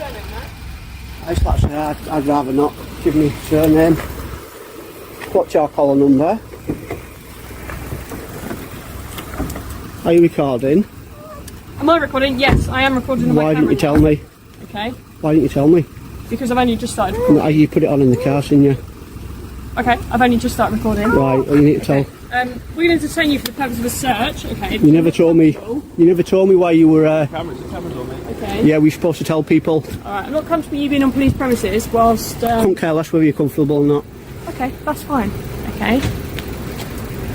surname, Matt? I'd rather not. Give me surname. What's your collar number? Are you recording? Am I recording? Yes, I am recording on my Why camera. didn't you tell me? Okay. Why didn't you tell me? Because I've only just started recording. No, you put it on in the car, didn't you? Okay, I've only just started recording. Right, well, you need to tell. We're going to detain you for the purpose of a search. Okay. You never told me. You never told me why you were. Cameras on me. Okay. Yeah, we're supposed to tell people. Alright, I'm not comfortable you being on police premises whilst. Couldn't care less whether you're comfortable or not. Okay, that's fine. Okay.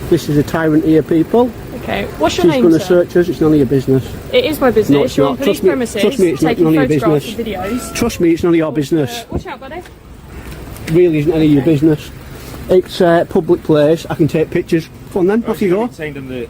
This is a tyrant here, people. Okay. What's your She's name, going to sir? search us. It's none of your business. It is my business. No, it's You're not. on police premises. Trust me, it's not taking none of your photographs business. and videos. Trust me, it's none of your business. Watch out, buddy. Really isn't any of your business. It's a public place. I can take pictures. Come on then, off you go. Detained under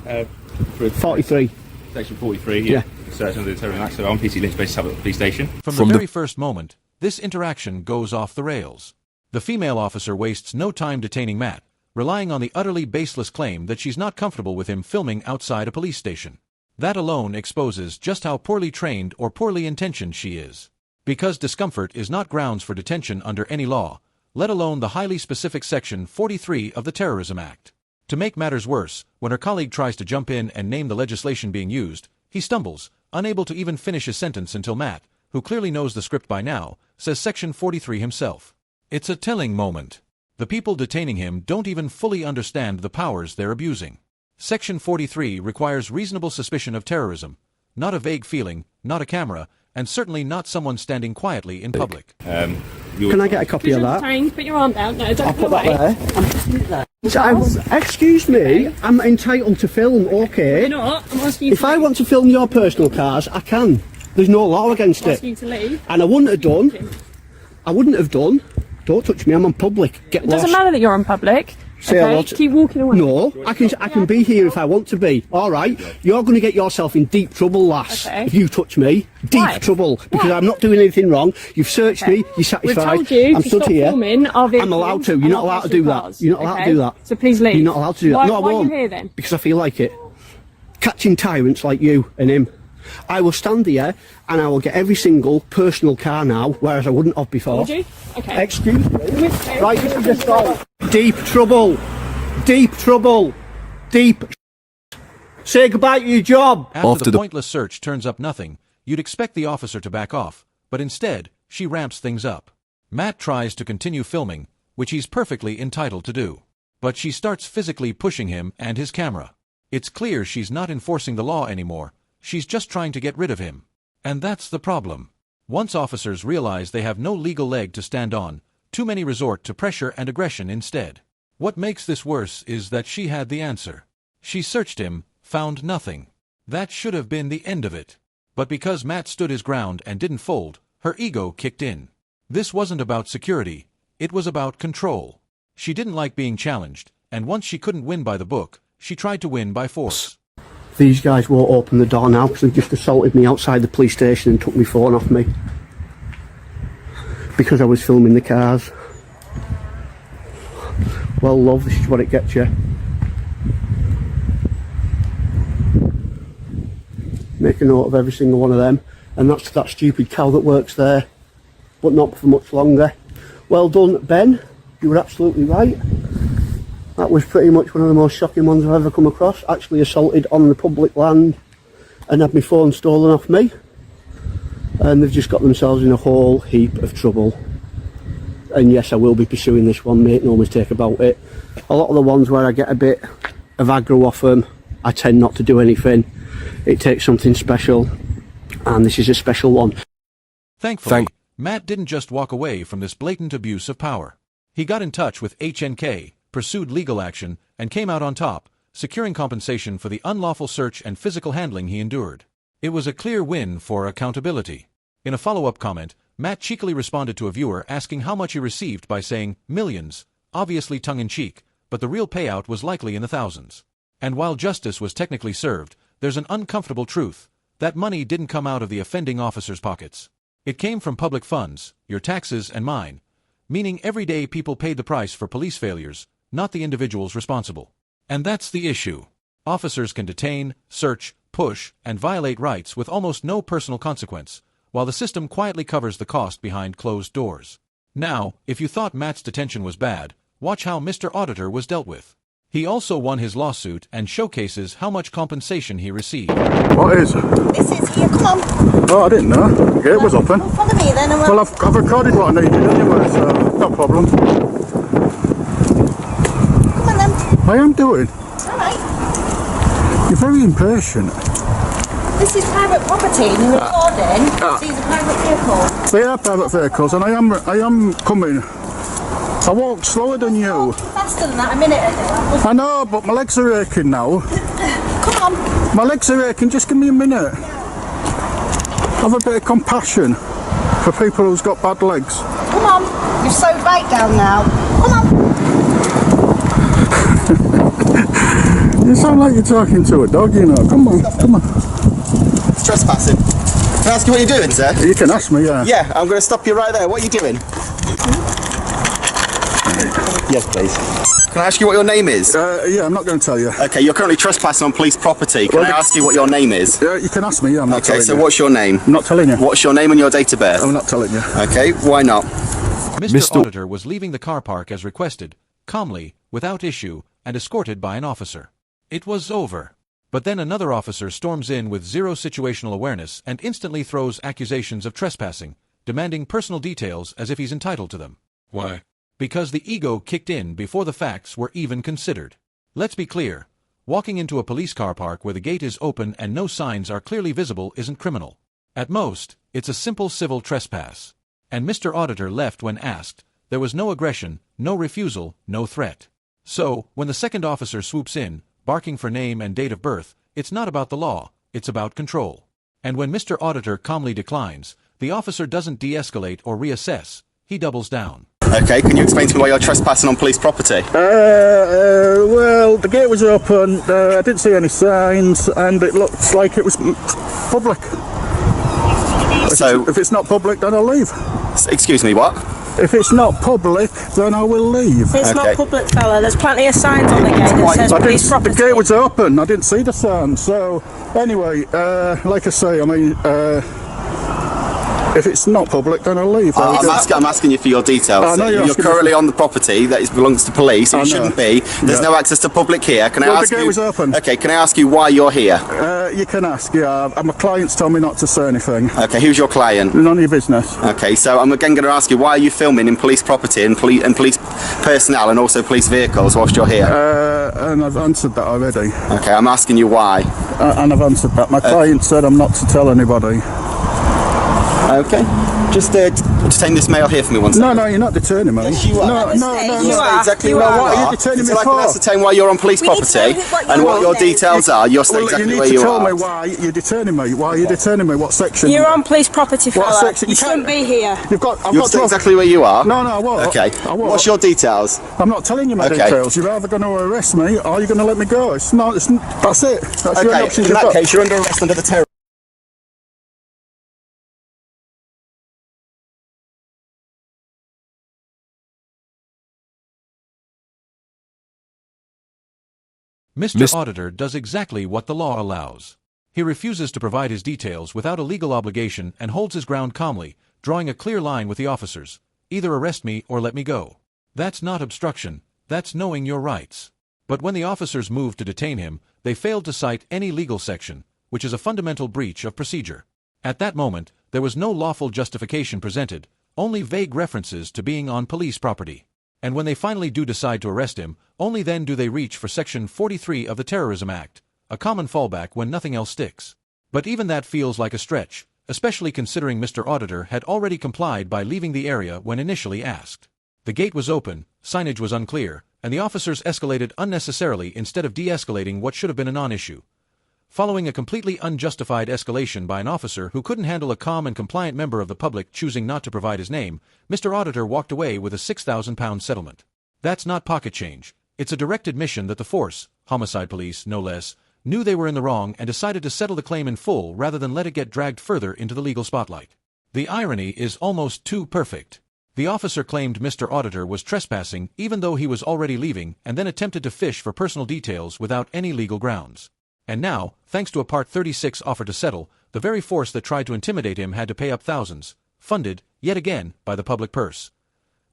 43. Section 43. Yeah. Search under the Terrorism Act. So I'm PC Lynch, based at the police station. From the very first moment, this interaction goes off the rails. The female officer wastes no time detaining Matt, relying on the utterly baseless claim that she's not comfortable with him filming outside a police station. That alone exposes just how poorly trained or poorly intentioned she is. Because discomfort is not grounds for detention under any law, let alone the highly specific Section 43 of the Terrorism Act. To make matters worse, when her colleague tries to jump in and name the legislation being used, he stumbles, unable to even finish his sentence until Matt, who clearly knows the script by now, says Section 43 himself. It's a telling moment. The people detaining him don't even fully understand the powers they're abusing. Section 43 requires reasonable suspicion of terrorism, not a vague feeling, not a camera, and certainly not someone standing quietly in public. Can I get a copy of that? Put your arm down. No, don't I'll put that away. there. I'm putting it there. Excuse me, I'm entitled to film, okay? You're not. I'm asking you If to I leave. want to film your personal cars, I can. There's no law against I'm it. asking you to leave. And I wouldn't have done. I wouldn't have done. Don't touch me, I'm on public. Get It lost. doesn't matter that you're on public. Say Okay, hello to- keep walking away. No, I can be here if I want to be. All right, you're going to get yourself in deep trouble, lass. Okay. If you touch me, deep Why? trouble because Why? I'm not doing anything wrong. You've searched Okay. me. You're satisfied. We've told you I'm to stood stop here. filming our I'm vehicles allowed to. and You're not our allowed to do that. cars. You're not allowed Okay? to do that. So please leave. You're not allowed to do that. Why, No, I why won't. are you here then? Because I feel like it. Catching tyrants like you and him. I will stand here and I will get every single personal car now, whereas I wouldn't have before. Would you? Okay. Excuse me. Right, this is a start. Deep trouble. Deep trouble. Deep. Say goodbye to your job. After the pointless search turns up nothing, you'd expect the officer to back off, but instead, she ramps things up. Matt tries to continue filming, which he's perfectly entitled to do. But she starts physically pushing him and his camera. It's clear she's not enforcing the law anymore, she's just trying to get rid of him. And that's the problem. Once officers realize they have no legal leg to stand on, too many resort to pressure and aggression instead. What makes this worse is that she had the answer. She searched him, found nothing. That should have been the end of it. But because Matt stood his ground and didn't fold, her ego kicked in. This wasn't about security, it was about control. She didn't like being challenged, and once she couldn't win by the book, she tried to win by force. These guys won't open the door now because they just assaulted me outside the police station and took my phone off me. Because I was filming the cars. Well, love, this is what it gets you. Make a note of every single one of them. And that's that stupid cow that works there. But not for much longer. Well done, Ben. You were absolutely right. That was pretty much one of the most shocking ones I've ever come across. Actually assaulted on the public land and had my phone stolen off me. And they've just got themselves in a whole heap of trouble. And yes, I will be pursuing this one, make no mistake about it. A lot of the ones where I get a bit of aggro off them, I tend not to do anything. It takes something special, and this is a special one. Thankfully, Matt didn't just walk away from this blatant abuse of power. He got in touch with HNK, pursued legal action, and came out on top, securing compensation for the unlawful search and physical handling he endured. It was a clear win for accountability. In a follow-up comment, Matt cheekily responded to a viewer asking how much he received by saying, millions, obviously tongue-in-cheek, but the real payout was likely in the thousands. And while justice was technically served, there's an uncomfortable truth. That money didn't come out of the offending officer's pockets. It came from public funds, your taxes and mine, meaning everyday people paid the price for police failures, not the individuals responsible. And that's the issue. Officers can detain, search, push, and violate rights with almost no personal consequence, while the system quietly covers the cost behind closed doors. Now, if you thought Matt's detention was bad, watch how Mr. Auditor was dealt with. He also won his lawsuit and showcases how much compensation he received. What is? This is here, come on. Oh, I didn't know. The gate was open. Well, follow me then. And Well, I've recorded what I needed anyway, so no problem. Come on then. I am doing. Alright. You're very impatient. This is private property and you're recording. These are private vehicles. They are private vehicles, and I am coming. I walked slower than you. Faster than that a minute ago. I know, but my legs are aching now. Come on. My legs are aching, just give me a minute. Have a bit of compassion for people who's got bad legs. Come on. You've slowed right down now. Come on. You sound like you're talking to a dog, you know. Come on, come on. It's trespassing. Can I ask you what you're doing, sir? You can ask me, yeah. Yeah, I'm going to stop you right there. What are you doing? Yes, please. Can I ask you what your name is? Yeah, I'm not going to tell you. Okay, you're currently trespassing on police property. Can I ask you what your name is? You can ask me, yeah, I'm not telling Okay, so you. what's your name? I'm not telling you. What's your name and your date of birth? I'm not telling you. Okay, why not? Mr. Auditor was leaving the car park as requested, calmly, without issue, and escorted by an officer. It was over. But then another officer storms in with zero situational awareness and instantly throws accusations of trespassing, demanding personal details as if he's entitled to them. Why? Because the ego kicked in before the facts were even considered. Let's be clear. Walking into a police car park where the gate is open and no signs are clearly visible isn't criminal. At most, it's a simple civil trespass. And Mr. Auditor left when asked. There was no aggression, no refusal, no threat. So, when the second officer swoops in, barking for name and date of birth, it's not about the law, it's about control. And when Mr. Auditor calmly declines, the officer doesn't de-escalate or reassess, he doubles down. Okay, can you explain to me why you're trespassing on police property? Well, the gate was open, I didn't see any signs, and it looked like it was public. So, If it's not public, then I'll leave. excuse me, what? If it's not public, then I will leave. It's Okay. not public, fella. There's plenty of signs on the gate that says police The property. gate was open, I didn't see the sign. So, anyway, like I say, I mean, if it's not public, then I'll leave. I'm asking you for your details. I know you're You're asking me currently for- on the property that belongs to police. I It know. shouldn't be. There's Yeah. no access to public here. Can I Well, the ask gate you? was open. Okay, can I ask you why you're here? You can ask, yeah. My clients told me not to say anything. Okay, who's your client? None of your business. Okay, so I'm again going to ask you, why are you filming in police property and police personnel and also police vehicles whilst you're here? And I've answered that already. Okay, I'm asking you why. And I've answered that. My client said I'm not to tell anybody. Okay, just detain this male here for me one second. No, you're not detaining me. Yes, you are. No, You no. are exactly You where are. you What are are. you detaining me Until I can for? ascertain why you're on police We need to property know what and your what your name is. details are, you're still Well, you exactly need where to you tell are. me why you're detaining me. Why are you detaining me? What section? You're on police property, What fella. section? You You shouldn't can't- be here. You've got. I've You're got still to- exactly where you are? No, I won't. Okay, I won't. what's your details? I'm not telling you my Okay. details. You're either going to arrest me or you're going to let me go. It's not. That's it. That's the only Okay, options in you've that got. case, you're under arrest under the terror. Mr. Auditor does exactly what the law allows. He refuses to provide his details without a legal obligation and holds his ground calmly, drawing a clear line with the officers. Either arrest me or let me go. That's not obstruction, that's knowing your rights. But when the officers moved to detain him, they failed to cite any legal section, which is a fundamental breach of procedure. At that moment, there was no lawful justification presented, only vague references to being on police property. And when they finally do decide to arrest him, only then do they reach for Section 43 of the Terrorism Act, a common fallback when nothing else sticks. But even that feels like a stretch, especially considering Mr. Auditor had already complied by leaving the area when initially asked. The gate was open, signage was unclear, and the officers escalated unnecessarily instead of de-escalating what should have been a non-issue. Following a completely unjustified escalation by an officer who couldn't handle a calm and compliant member of the public choosing not to provide his name, Mr. Auditor walked away with a £6,000 settlement. That's not pocket change. It's a direct admission that the force, homicide police no less, knew they were in the wrong and decided to settle the claim in full rather than let it get dragged further into the legal spotlight. The irony is almost too perfect. The officer claimed Mr. Auditor was trespassing even though he was already leaving and then attempted to fish for personal details without any legal grounds. And now, thanks to a Part 36 offer to settle, The very force that tried to intimidate him had to pay up thousands, funded, yet again, by the public purse.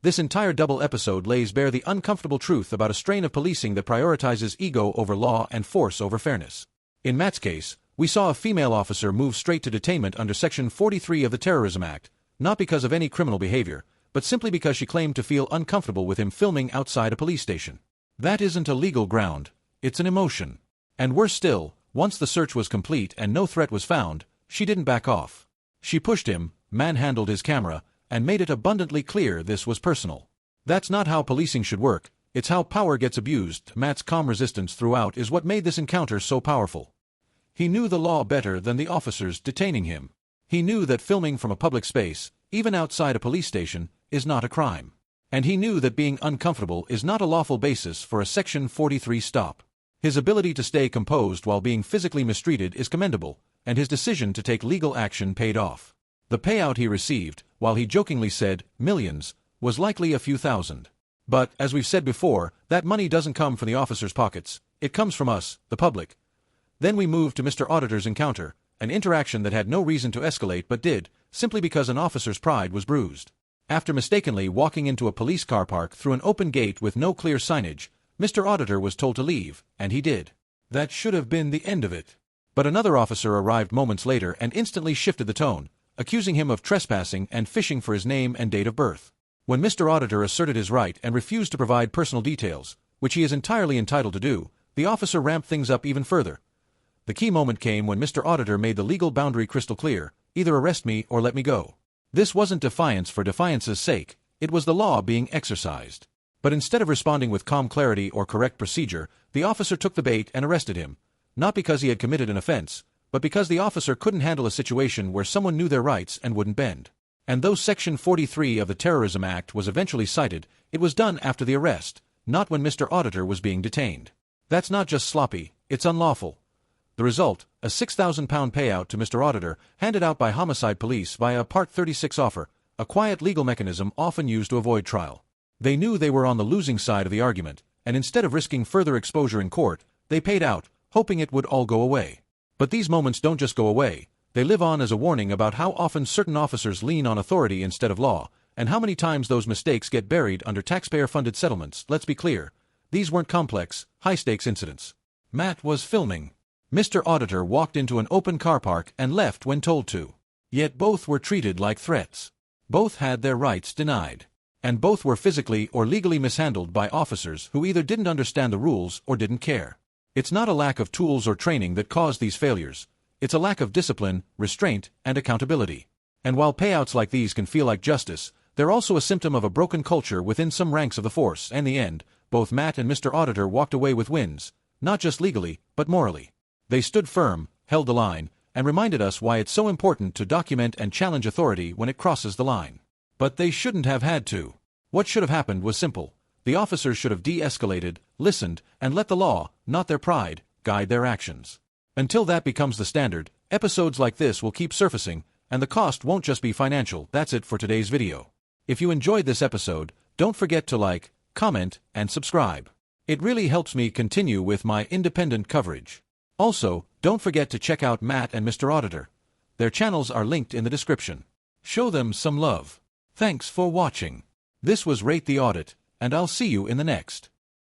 This entire double episode lays bare the uncomfortable truth about a strain of policing that prioritizes ego over law and force over fairness. In Matt's case, we saw a female officer move straight to detainment under Section 43 of the Terrorism Act, not because of any criminal behavior, but simply because she claimed to feel uncomfortable with him filming outside a police station. That isn't a legal ground, it's an emotion. And worse still, once the search was complete and no threat was found, she didn't back off. She pushed him, manhandled his camera, and made it abundantly clear this was personal. That's not how policing should work, it's how power gets abused. Matt's calm resistance throughout is what made this encounter so powerful. He knew the law better than the officers detaining him. He knew that filming from a public space, even outside a police station, is not a crime. And he knew that being uncomfortable is not a lawful basis for a Section 43 stop. His ability to stay composed while being physically mistreated is commendable, and his decision to take legal action paid off. The payout he received, while he jokingly said millions, was likely a few thousand. But, as we've said before, that money doesn't come from the officers' pockets, it comes from us, the public. Then we moved to Mr. Auditor's encounter, an interaction that had no reason to escalate but did, simply because an officer's pride was bruised. After mistakenly walking into a police car park through an open gate with no clear signage, Mr. Auditor was told to leave, and he did. That should have been the end of it. But another officer arrived moments later and instantly shifted the tone, accusing him of trespassing and fishing for his name and date of birth. When Mr. Auditor asserted his right and refused to provide personal details, which he is entirely entitled to do, the officer ramped things up even further. The key moment came when Mr. Auditor made the legal boundary crystal clear: either arrest me or let me go. This wasn't defiance for defiance's sake, it was the law being exercised. But instead of responding with calm clarity or correct procedure, the officer took the bait and arrested him, not because he had committed an offense, but because the officer couldn't handle a situation where someone knew their rights and wouldn't bend. And though Section 43 of the Terrorism Act was eventually cited, it was done after the arrest, not when Mr. Auditor was being detained. That's not just sloppy, it's unlawful. The result, a £6,000 payout to Mr. Auditor, handed out by homicide police via a Part 36 offer, a quiet legal mechanism often used to avoid trial. They knew they were on the losing side of the argument, and instead of risking further exposure in court, they paid out, hoping it would all go away. But these moments don't just go away, they live on as a warning about how often certain officers lean on authority instead of law, and how many times those mistakes get buried under taxpayer-funded settlements. Let's be clear, these weren't complex, high-stakes incidents. Matt was filming. Mr. Auditor walked into an open car park and left when told to. Yet both were treated like threats. Both had their rights denied. And both were physically or legally mishandled by officers who either didn't understand the rules or didn't care. It's not a lack of tools or training that caused these failures. It's a lack of discipline, restraint, and accountability. And while payouts like these can feel like justice, they're also a symptom of a broken culture within some ranks of the force. In the end, both Matt and Mr. Auditor walked away with wins, not just legally, but morally. They stood firm, held the line, and reminded us why it's so important to document and challenge authority when it crosses the line. But they shouldn't have had to. What should have happened was simple. The officers should have de-escalated, listened, and let the law, not their pride, guide their actions. Until that becomes the standard, episodes like this will keep surfacing, and the cost won't just be financial. That's it for today's video. If you enjoyed this episode, don't forget to like, comment, and subscribe. It really helps me continue with my independent coverage. Also, don't forget to check out Matt and Mr. Auditor. Their channels are linked in the description. Show them some love. Thanks for watching. This was Rate the Audit, and I'll see you in the next.